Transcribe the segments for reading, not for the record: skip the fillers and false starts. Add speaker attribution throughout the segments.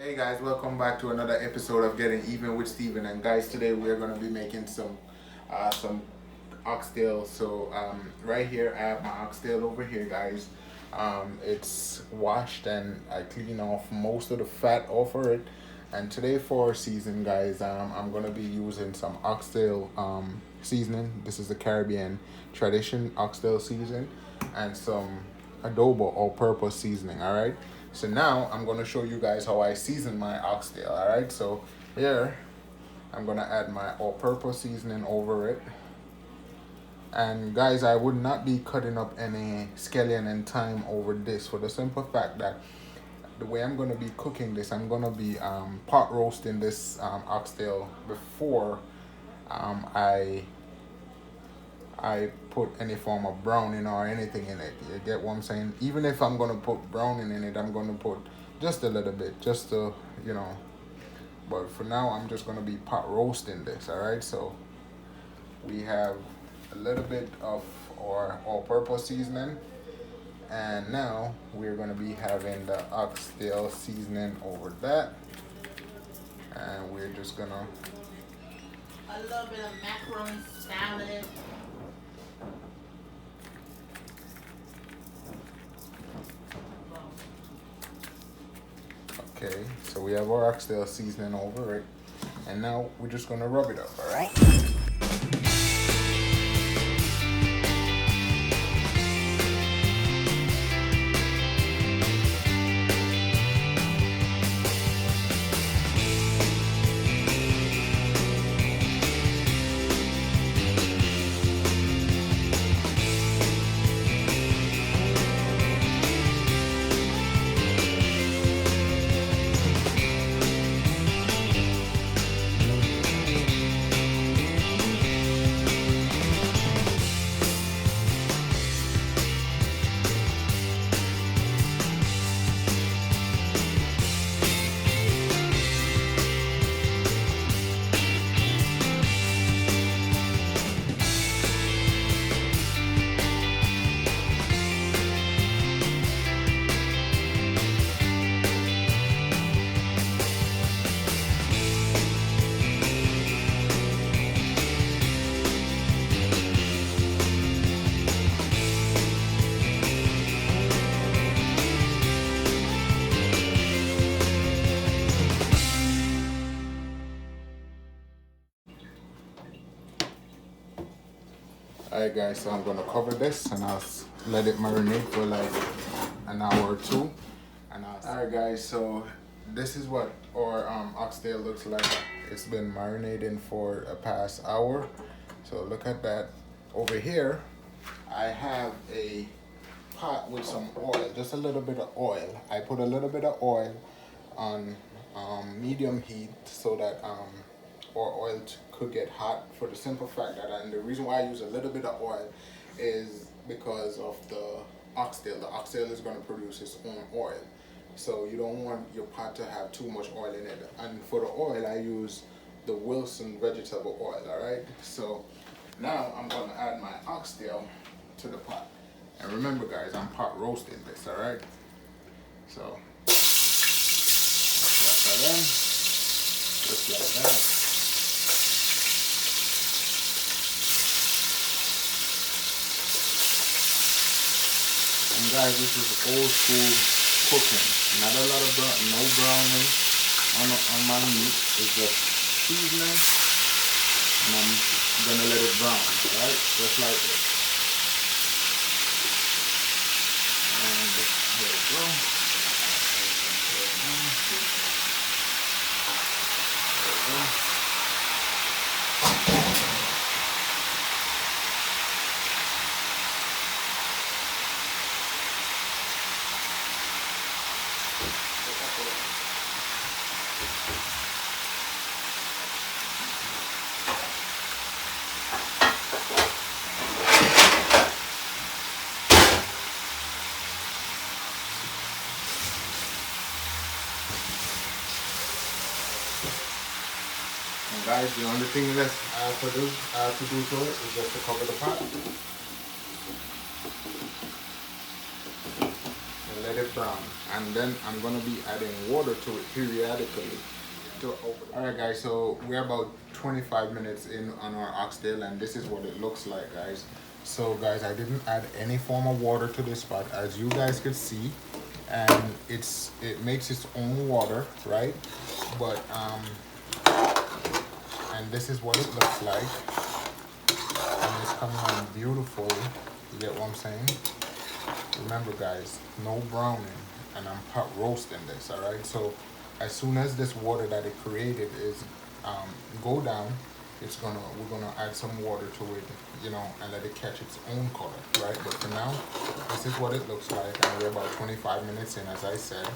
Speaker 1: Hey guys, welcome back to another episode of Getting Even with Steven. And guys, today we are going to be making some oxtail. Right here I have my oxtail over here, guys. It's washed and I clean off most of the fat off of it. And today for season, guys, I'm going to be using some oxtail seasoning. This is the Caribbean tradition oxtail seasoning, and some Adobo All Purpose seasoning. All right. So now I'm gonna show you guys how I season my oxtail. All right. So here I'm gonna add my All Purpose seasoning over it. And guys, I would not be cutting up any scallion and thyme over this for the simple fact that the way I'm gonna be cooking this, I'm gonna be pot roasting this oxtail before I put any form of browning or anything in it. You get what I'm saying? Even if I'm gonna put browning in it, I'm gonna put just a little bit, just to, you know. But for now, I'm just gonna be pot roasting this. All right. So we have a little bit of our all-purpose seasoning, and now we're gonna be having the oxtail seasoning over that, and we're just gonna
Speaker 2: A little bit of macaroni salad.
Speaker 1: Okay, so we have our oxtail seasoning over it, and now we're just gonna rub it up, all right? Alright guys, so I'm gonna cover this and let it marinate for like an hour or two. Alright guys, so this is what our oxtail looks like. It's been marinating for a past hour. So look at that. Over here, I have a pot with some oil, just a little bit of oil. I put a little bit of oil on medium heat so that our oil could get hot, for the simple fact that, and the reason why I use a little bit of oil is because of the oxtail. The oxtail is going to produce its own oil, so you don't want your pot to have too much oil in it. And for the oil, I use the Wilson vegetable oil. All right, so now I'm going to add my oxtail to the pot, and remember guys, I'm pot roasting this. All right, so drop that in just like that. And guys, this is old school cooking. Not a lot of no browning on my meat. It's just seasoning, and I'm gonna let it brown, right? Just like this. And there we go. There we go. And guys, the only thing left I have to do to it is just to cover the pot and let it brown, and then I'm gonna be adding water to it periodically to open. All right, guys. So we're about 25 minutes in on our oxtail, and this is what it looks like, guys. So, guys, I didn't add any form of water to this pot, as you guys could see, and it makes its own water, right? But and this is what it looks like, and it's coming on beautiful. You get what I'm saying? Remember, guys, no browning, and I'm pot roasting this. All right. So as soon as this water that it created is go down, we're gonna add some water to it, you know, and let it catch its own color, right? But for now, this is what it looks like, and we're about 25 minutes in, as I said.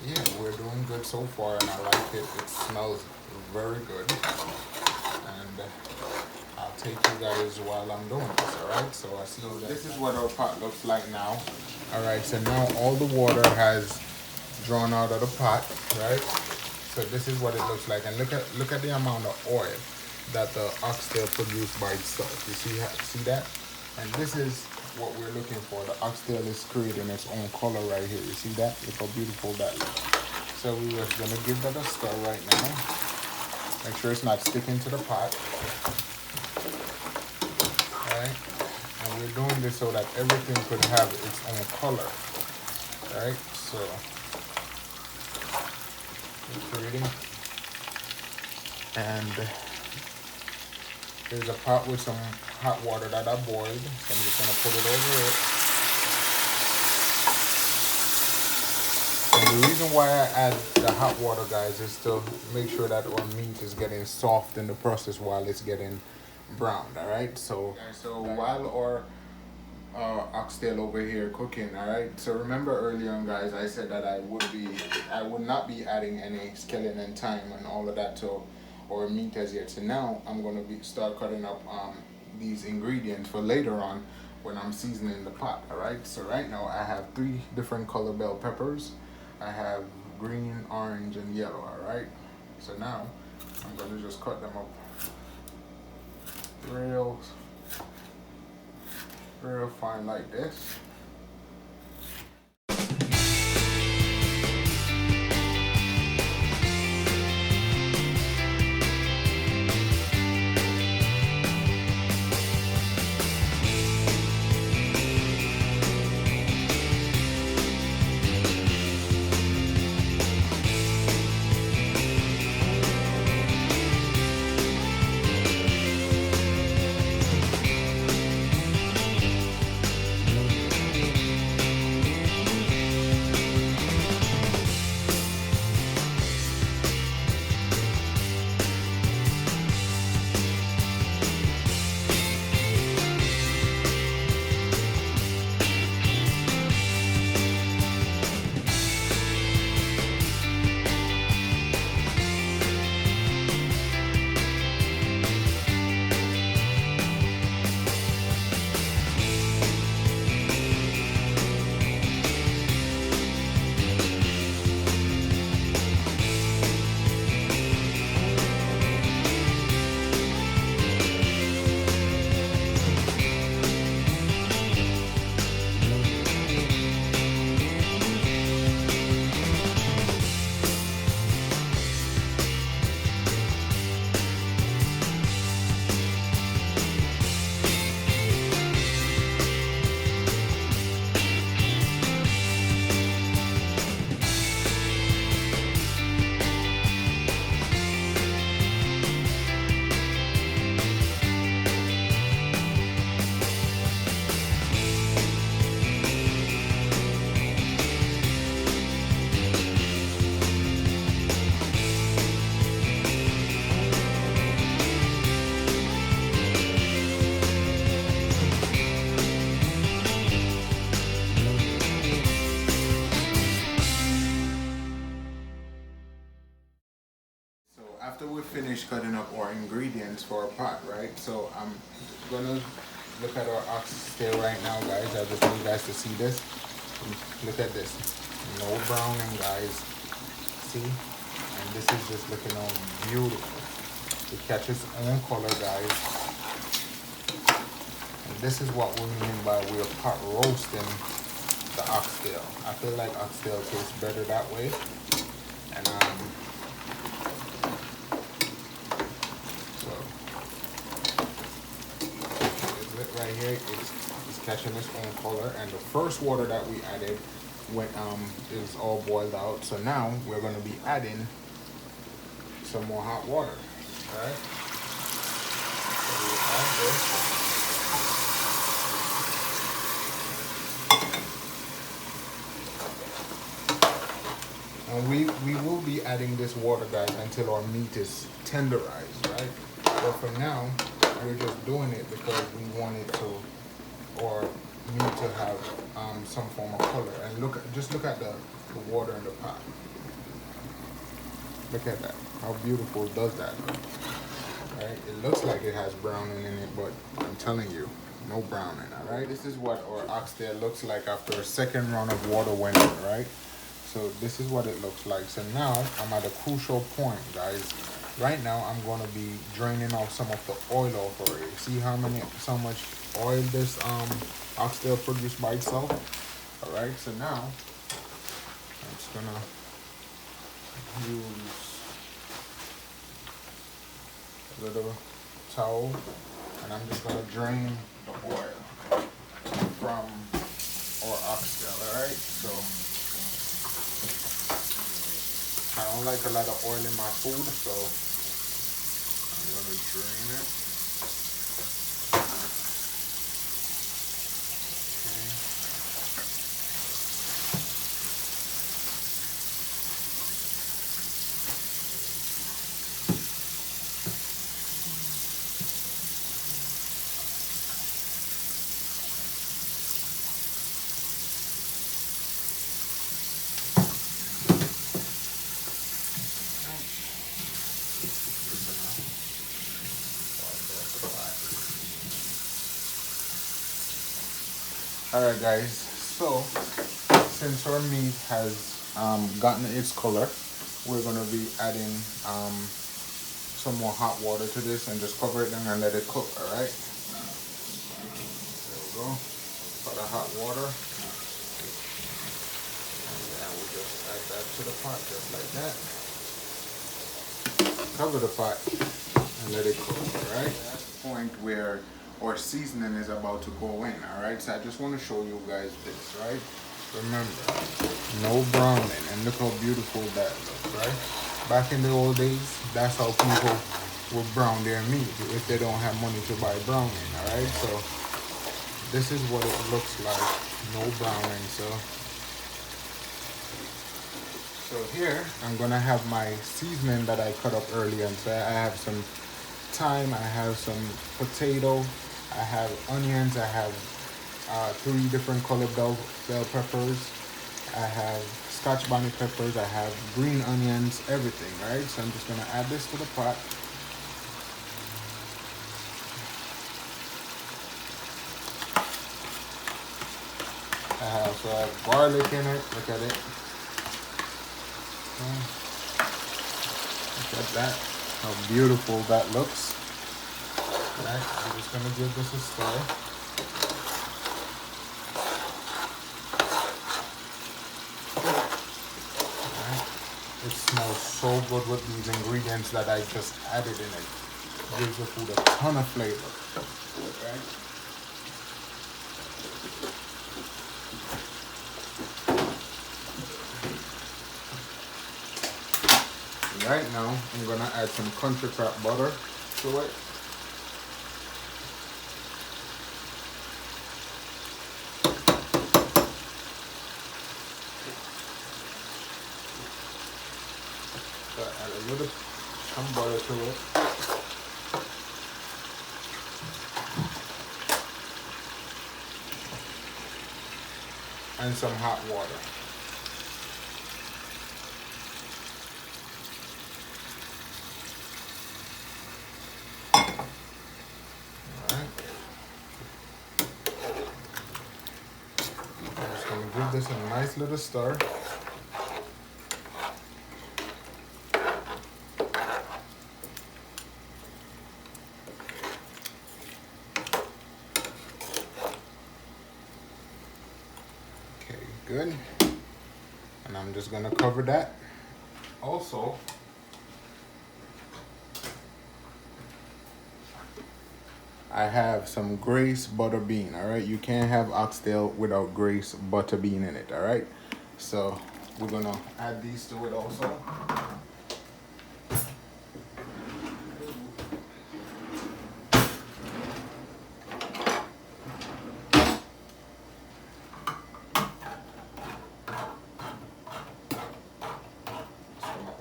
Speaker 1: Yeah, we're doing good so far, and I like it. It smells very good, and I'll take you guys while I'm doing this. All right. So I see you guys. This is what our pot looks like now. All right. So now all the water has drawn out of the pot, right? So this is what it looks like, and look at the amount of oil that the oxtail produced by itself. You see that? And this is what we're looking for. The oxtail is creating its own color right here. You see that? Look how beautiful that looks. So we're just gonna give that a stir right now. Make sure it's not sticking to the pot. All right? And we're doing this so that everything could have its own color. All right? So creating, and there's a pot with some hot water that I boiled, so I'm just gonna put it over it. And the reason why I add the hot water, guys, is to make sure that our meat is getting soft in the process while it's getting browned. All right. So while our oxtail over here cooking, all right. So remember earlier on, guys, I said that I would not be adding any skeleton and thyme and all of that to our meat as yet. So now I'm gonna start cutting up these ingredients for later on when I'm seasoning the pot. All right. So right now I have 3 different color bell peppers. I have green, orange, and yellow. All right. So now I'm gonna just cut them up real fine like this. After we finish cutting up our ingredients for our pot, right? So I'm gonna look at our oxtail right now, guys. I just want you guys to see this. Look at this. No browning, guys. See? And this is just looking all beautiful. It catches its own color, guys. And this is what we mean by we're pot roasting the oxtail. I feel like oxtail tastes better that way. And so is it right here? It's catching its own color. And the first water that we added went is all boiled out. So now we're gonna be adding some more hot water. Alright. So we add this. And we will be adding this water, guys, until our meat is tenderized, right? But for now, we're just doing it because we want it to, or meat to have some form of color. And just look at the water in the pot. Look at that. How beautiful does that look? Right? It looks like it has browning in it, but I'm telling you, no browning. All right. This is what our oxtail looks like after a second round of water went in, right? So this is what it looks like. So now I'm at a crucial point, guys. Right now I'm going to be draining off some of the oil off already. See how much oil this oxtail produced by itself. All right. So now I'm just gonna use a little towel, and I'm just gonna drain the oil from our oxtail. All right. So I don't like a lot of oil in my food, so I'm gonna drain it. Alright guys, so since our meat has gotten its color, we're going to be adding some more hot water to this and just cover it down and let it cook, alright? There we go. Put the hot water. And we just add that to the pot just like that. Cover the pot and let it cook, alright? That's the point where our seasoning is about to go in, alright? So I just want to show you guys this, right? Remember, no browning, and look how beautiful that looks, right? Back in the old days, that's how people would brown their meat if they don't have money to buy browning, alright? So this is what it looks like, no browning. So here, I'm gonna have my seasoning that I cut up earlier. And so I have some thyme, I have some potato, I have onions, I have 3 different colored bell peppers, I have scotch bonnet peppers, I have green onions, everything, right? So I'm just gonna add this to the pot. I have garlic in it, look at it. Look at that, how beautiful that looks. Right, I'm just gonna give this a stir. Right. It smells so good with these ingredients that I just added in it. It gives the food a ton of flavor. Okay. Right now, I'm gonna add some country crab butter to it. So add a little some butter to it. And some hot water. Give this a nice little stir. good. And I'm just gonna cover that. Also, I have some Grace butter bean. All right, you can't have oxtail without Grace butter bean in it. All right, so we're gonna add these to it also.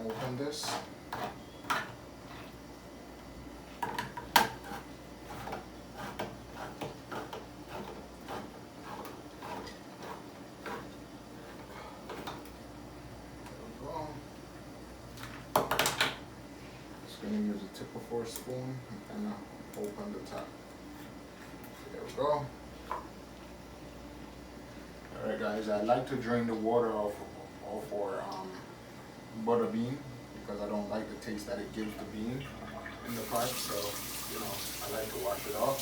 Speaker 1: Open this. Just gonna use a tip of a spoon and open the top. There we go. Alright guys, I like to drain the water off our butter bean because I don't like the taste that it gives the bean in the pot, so you know, I like to wash it off.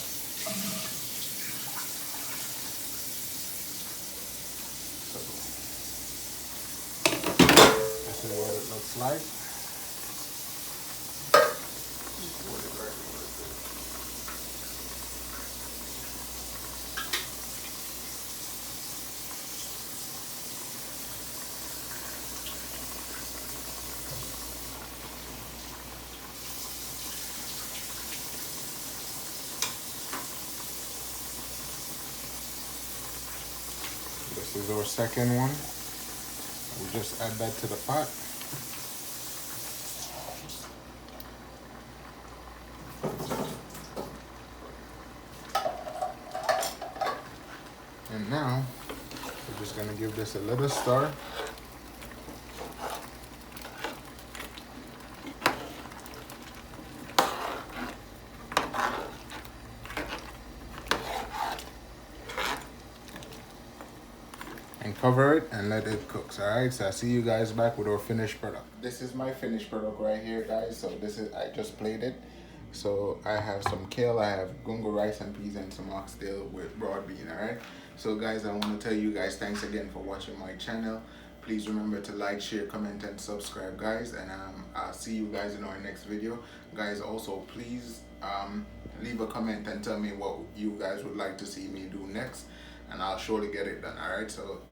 Speaker 1: So this is what it looks like. This is our second one. We just add that to the pot. And now we're just gonna give this a little stir. And cover it and let it cook. Alright, so I see you guys back with our finished product. This is my finished product right here, guys. So this is, I just plated. So I have some kale, I have gungo rice and peas, and some oxtail with broad bean. Alright, so guys, I want to tell you guys thanks again for watching my channel. Please remember to like, share, comment, and subscribe, guys. And I'll see you guys in our next video, guys. Also, please leave a comment and tell me what you guys would like to see me do next, and I'll surely get it done. Alright, so